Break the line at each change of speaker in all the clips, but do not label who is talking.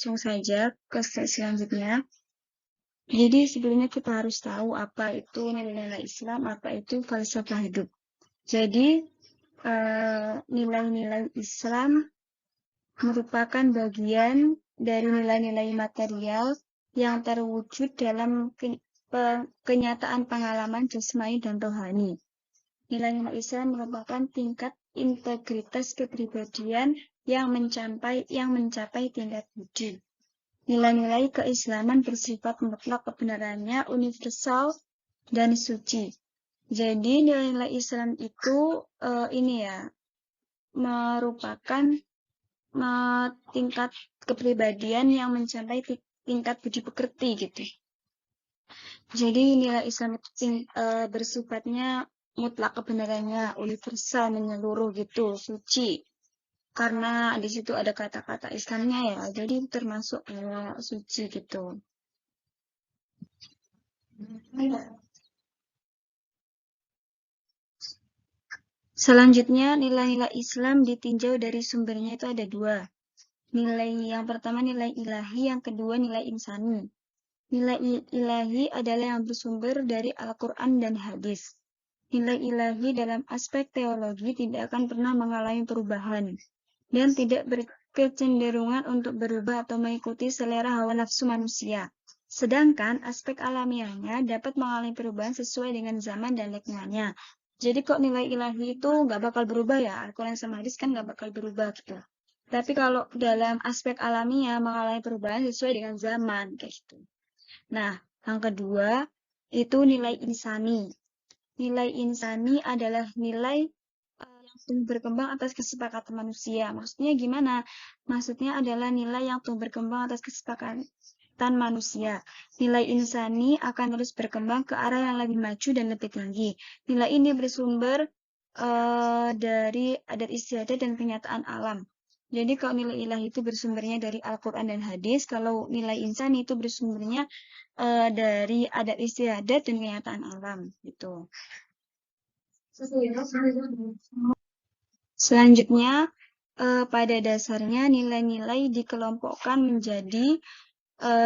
langsung saja ke slide selanjutnya. Jadi sebelumnya kita harus tahu apa itu nilai-nilai Islam, apa itu falsafah hidup. Jadi nilai-nilai Islam merupakan bagian dari nilai-nilai material yang terwujud dalam kenyataan pengalaman jasmani dan rohani. Nilai-nilai Islam merupakan tingkat integritas kepribadian yang mencapai tingkat budi. Nilai-nilai keislaman bersifat mutlak, kebenarannya universal dan suci. Jadi nilai-nilai Islam itu merupakan tingkat kepribadian yang mencapai tingkat budi pekerti gitu. Jadi nilai Islam itu bersifatnya mutlak, kebenarannya universal, menyeluruh gitu, suci. Karena di situ ada kata-kata Islamnya ya, jadi termasuk suci gitu. Selanjutnya, nilai-nilai Islam ditinjau dari sumbernya itu ada dua. Nilai yang pertama nilai ilahi, yang kedua nilai insani. Nilai ilahi adalah yang bersumber dari Al-Quran dan hadis. Nilai ilahi dalam aspek teologi tidak akan pernah mengalami perubahan dan tidak berkecenderungan untuk berubah atau mengikuti selera hawa nafsu manusia. Sedangkan aspek alamiahnya dapat mengalami perubahan sesuai dengan zaman dan lingkungannya. Jadi kok nilai ilahi itu nggak bakal berubah ya, Al-Quran sama hadis kan nggak bakal berubah gitu. Tapi kalau dalam aspek alamiah mengalami perubahan sesuai dengan zaman kayak gitu. Nah, yang kedua itu nilai insani. Nilai insani adalah nilai yang tumbuh berkembang atas kesepakatan manusia. Maksudnya gimana? Maksudnya adalah nilai yang tumbuh berkembang atas kesepakatan manusia. Nilai insani akan terus berkembang ke arah yang lebih maju dan lebih tinggi. Nilai ini bersumber dari adat istiadat dan kenyataan alam. Jadi kalau nilai ilahi itu bersumbernya dari Al-Quran dan hadis, kalau nilai insani itu bersumbernya dari adat istiadat dan kenyataan alam gitu. Selanjutnya, pada dasarnya nilai-nilai dikelompokkan menjadi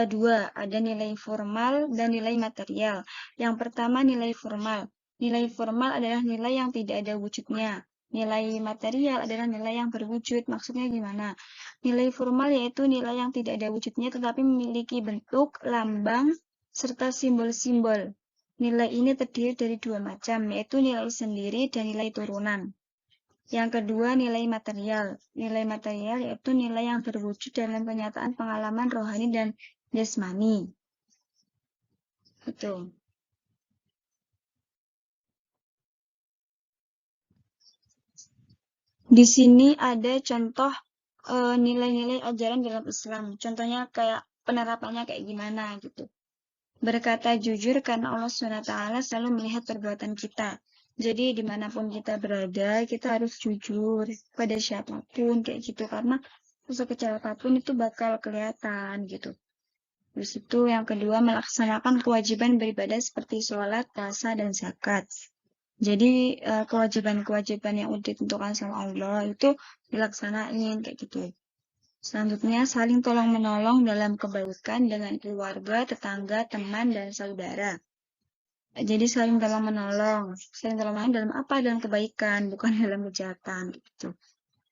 dua, ada nilai formal dan nilai material. Yang pertama nilai formal. Nilai formal adalah nilai yang tidak ada wujudnya. Nilai material adalah nilai yang berwujud. Maksudnya gimana? Nilai formal yaitu nilai yang tidak ada wujudnya tetapi memiliki bentuk, lambang, serta simbol-simbol. Nilai ini terdiri dari dua macam, yaitu nilai sendiri dan nilai turunan. Yang kedua, nilai material. Nilai material yaitu nilai yang berwujud dalam kenyataan pengalaman rohani dan jasmani. Itu. Di sini ada contoh nilai-nilai ajaran dalam Islam. Contohnya kayak penerapannya kayak gimana gitu. Berkata jujur karena Allah SWT selalu melihat perbuatan kita. Jadi dimanapun kita berada, kita harus jujur pada siapapun kayak gitu. Karena sekecil apapun itu bakal kelihatan gitu. Terus itu yang kedua, melaksanakan kewajiban beribadah seperti sholat, puasa, dan zakat. Jadi kewajiban-kewajiban yang udah ditentukan sama Allah itu dilaksanain kayak gitu. Selanjutnya, saling tolong-menolong dalam kebaikan dengan keluarga, tetangga, teman, dan saudara. Jadi saling tolong-menolong. Saling tolong-menolong dalam apa? Dalam kebaikan, bukan dalam kejahatan gitu.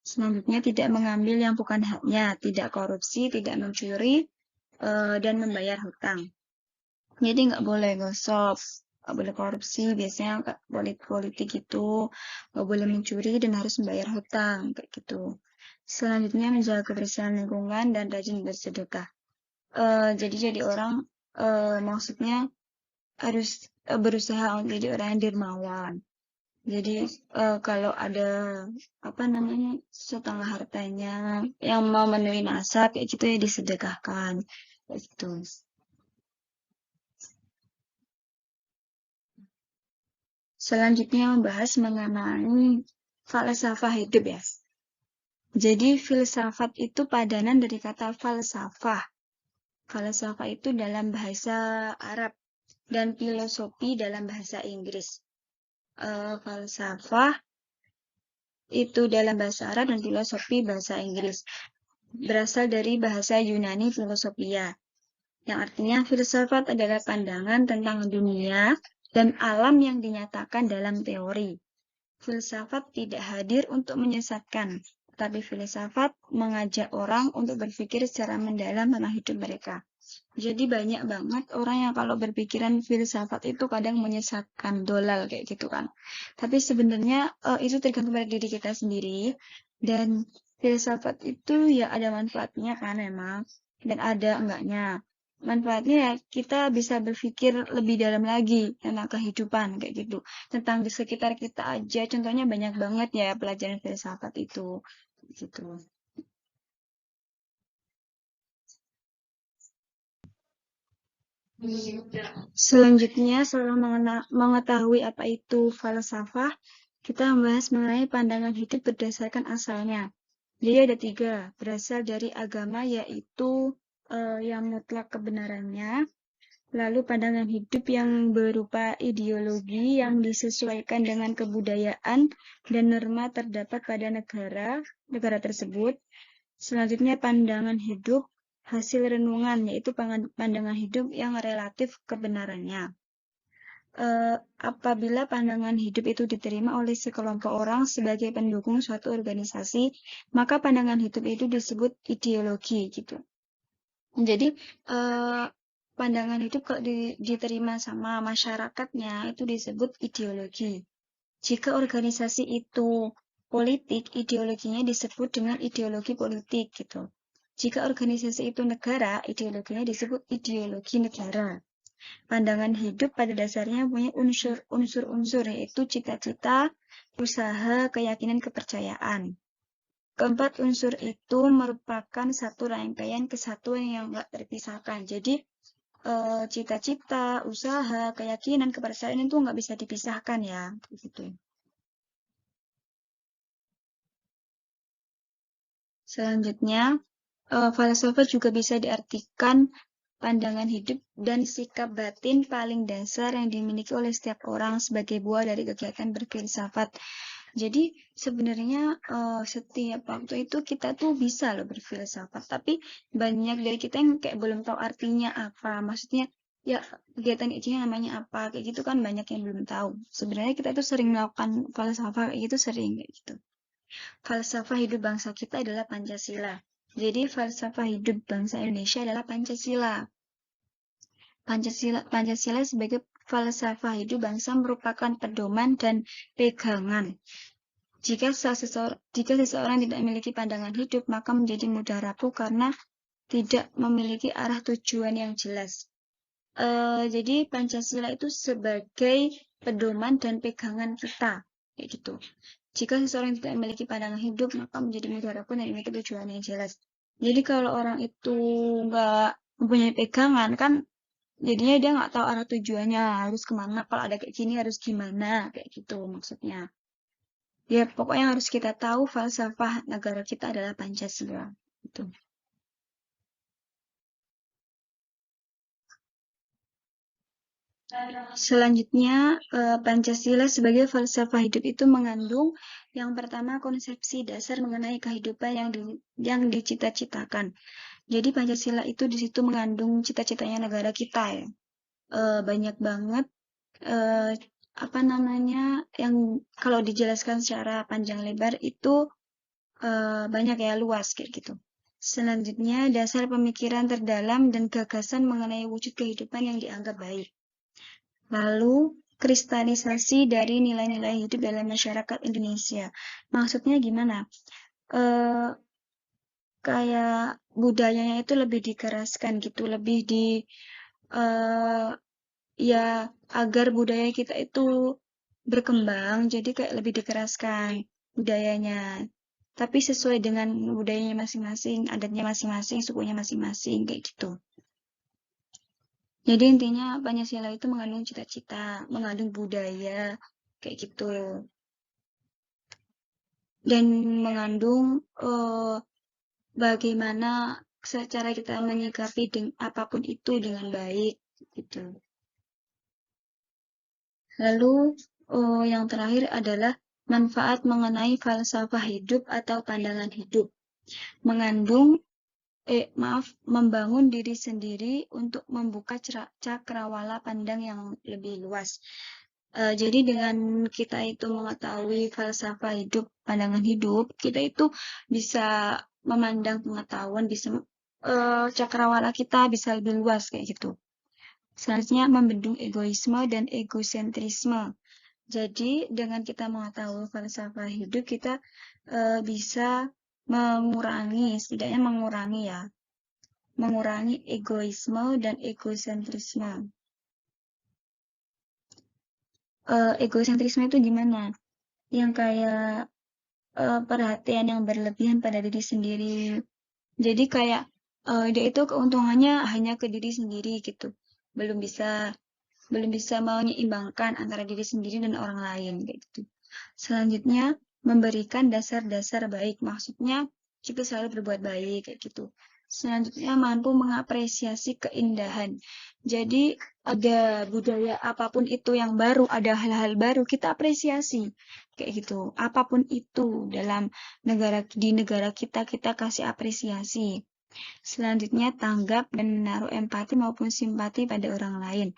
Selanjutnya, tidak mengambil yang bukan haknya, tidak korupsi, tidak mencuri, dan membayar hutang. Jadi nggak boleh gosok, nggak boleh korupsi, biasanya nggak boleh politik itu, nggak boleh mencuri dan harus membayar hutang kayak gitu. Selanjutnya menjaga kebersihan lingkungan dan rajin bersedekah. Jadi orang maksudnya harus berusaha untuk jadi orang yang dermawan. Jadi kalau ada setengah hartanya yang mau memenuhi nasab kayak gitu ya disedekahkan kayak gitu. Selanjutnya membahas mengenai falsafah hidup ya. Jadi filsafat itu padanan dari kata falsafah. Falsafah itu dalam bahasa Arab dan filosofi dalam bahasa Inggris. Falsafah itu dalam bahasa Arab dan filosofi bahasa Inggris. berasal dari bahasa Yunani filosofia, yang artinya filsafat adalah pandangan tentang dunia dan alam yang dinyatakan dalam teori. Filsafat tidak hadir untuk menyesatkan, tapi filsafat mengajak orang untuk berpikir secara mendalam tentang hidup mereka. Jadi banyak banget orang yang kalau berpikiran filsafat itu kadang menyesatkan, dolal kayak gitu kan. Tapi sebenarnya itu tergantung pada diri kita sendiri. Dan filsafat itu ya ada manfaatnya kan memang, dan ada enggaknya. Manfaatnya ya kita bisa berpikir lebih dalam lagi tentang kehidupan kayak gitu. Tentang di sekitar kita aja, contohnya banyak banget ya pelajaran filsafat itu. Gitu. Selanjutnya, setelah mengetahui apa itu falsafah, kita membahas mengenai pandangan hidup berdasarkan asalnya. Jadi ada 3, berasal dari agama yaitu yang mutlak kebenarannya, lalu pandangan hidup yang berupa ideologi yang disesuaikan dengan kebudayaan dan norma terdapat pada negara tersebut. Selanjutnya pandangan hidup hasil renungan, yaitu pandangan hidup yang relatif kebenarannya. Apabila pandangan hidup itu diterima oleh sekelompok orang sebagai pendukung suatu organisasi, maka pandangan hidup itu disebut ideologi gitu. Jadi pandangan hidup kalau diterima sama masyarakatnya itu disebut ideologi. Jika organisasi itu politik, ideologinya disebut dengan ideologi politik gitu. Jika organisasi itu negara, ideologinya disebut ideologi negara. Pandangan hidup pada dasarnya punya unsur-unsur yaitu cita-cita, usaha, keyakinan, kepercayaan. Keempat unsur itu merupakan satu rangkaian kesatuan yang enggak terpisahkan. Jadi cita-cita, usaha, keyakinan, kepercayaan itu nggak bisa dipisahkan ya, gitu. Selanjutnya, falsafah juga bisa diartikan pandangan hidup dan sikap batin paling dasar yang dimiliki oleh setiap orang sebagai buah dari kegiatan berfilsafat. Jadi sebenarnya setiap waktu itu kita tuh bisa loh berfilsafat, tapi banyak dari kita yang kayak belum tahu artinya apa. Maksudnya ya kegiatan itu namanya apa kayak gitu kan banyak yang belum tahu. Sebenarnya kita tuh sering melakukan falsafah kayak gitu sering kayak gitu. Falsafah hidup bangsa kita adalah Pancasila. Jadi falsafah hidup bangsa Indonesia adalah Pancasila. Pancasila sebagai falsafah hidup bangsa merupakan pedoman dan pegangan. Jika seseorang tidak memiliki pandangan hidup, maka menjadi mudah rapuh karena tidak memiliki arah tujuan yang jelas. Jadi Pancasila itu sebagai pedoman dan pegangan kita, kayak gitu. Jika seseorang tidak memiliki pandangan hidup, maka menjadi mudah rapuh dan memiliki tujuan yang jelas. Jadi kalau orang itu nggak mempunyai pegangan, kan jadinya dia nggak tahu arah tujuannya harus kemana. Kalau ada kayak gini harus gimana, kayak gitu maksudnya. Ya pokoknya harus kita tahu falsafah negara kita adalah Pancasila. Gitu. Selanjutnya, Pancasila sebagai falsafah hidup itu mengandung yang pertama konsepsi dasar mengenai kehidupan yang dicita-citakan. Jadi Pancasila itu di situ mengandung cita-citanya negara kita ya. Banyak banget apa namanya yang kalau dijelaskan secara panjang lebar itu banyak ya luas kayak gitu. Selanjutnya dasar pemikiran terdalam dan gagasan mengenai wujud kehidupan yang dianggap baik. Lalu kristalisasi dari nilai-nilai hidup dalam masyarakat Indonesia. Maksudnya gimana? Kayak budayanya itu lebih dikeraskan gitu, lebih di ya agar budaya kita itu berkembang, jadi kayak lebih dikeraskan budayanya. Tapi sesuai dengan budayanya masing-masing, adatnya masing-masing, sukunya masing-masing, kayak gitu. Jadi intinya Pancasila itu mengandung cita-cita, mengandung budaya, kayak gitu. Dan mengandung bagaimana secara kita menyikapi apapun itu dengan baik, gitu. Lalu yang terakhir adalah manfaat mengenai falsafah hidup atau pandangan hidup. mengandung membangun diri sendiri untuk membuka cakrawala pandang yang lebih luas. Jadi dengan kita itu mengetahui falsafah hidup, pandangan hidup, kita itu bisa memandang pengetahuan, bisa cakrawala kita bisa lebih luas kayak gitu. Selanjutnya membendung egoisme dan egosentrisme. Jadi dengan kita mengetahui falsafah hidup, kita bisa mengurangi, setidaknya mengurangi egoisme dan egosentrisme. Egosentrisme itu gimana? Yang kayak perhatian yang berlebihan pada diri sendiri. Jadi kayak dia itu keuntungannya hanya ke diri sendiri gitu. Belum bisa menyeimbangkan antara diri sendiri dan orang lain kayak gitu. Selanjutnya memberikan dasar-dasar baik, maksudnya kita selalu berbuat baik kayak gitu. Selanjutnya mampu mengapresiasi keindahan. Jadi ada budaya apapun itu yang baru, ada hal-hal baru kita apresiasi kayak gitu. Apapun itu dalam di negara kita kasih apresiasi. Selanjutnya tanggap dan menaruh empati maupun simpati pada orang lain.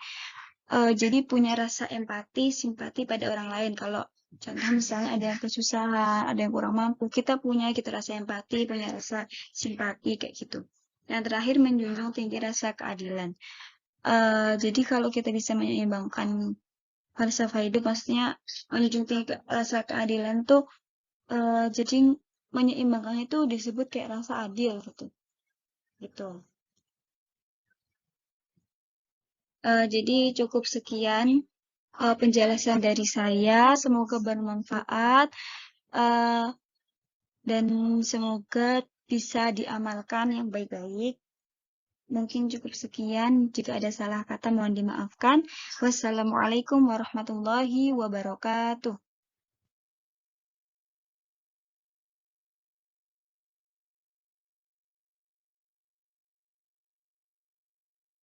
Jadi punya rasa empati, simpati pada orang lain. Kalau contoh misalnya ada yang kesusahan, ada yang kurang mampu, kita punya gitu rasa empati, punya rasa simpati kayak gitu. Yang terakhir menjunjung tinggi rasa keadilan. Jadi kalau kita bisa menyeimbangkan falsafah hidup, maksudnya menjunjung tinggi rasa keadilan tuh, jadi menyeimbangkannya itu disebut kayak rasa adil gitu. Gitu. Jadi cukup sekian penjelasan dari saya. Semoga bermanfaat dan semoga bisa diamalkan yang baik-baik. Mungkin cukup sekian. Jika ada salah kata mohon dimaafkan. Wassalamualaikum warahmatullahi wabarakatuh.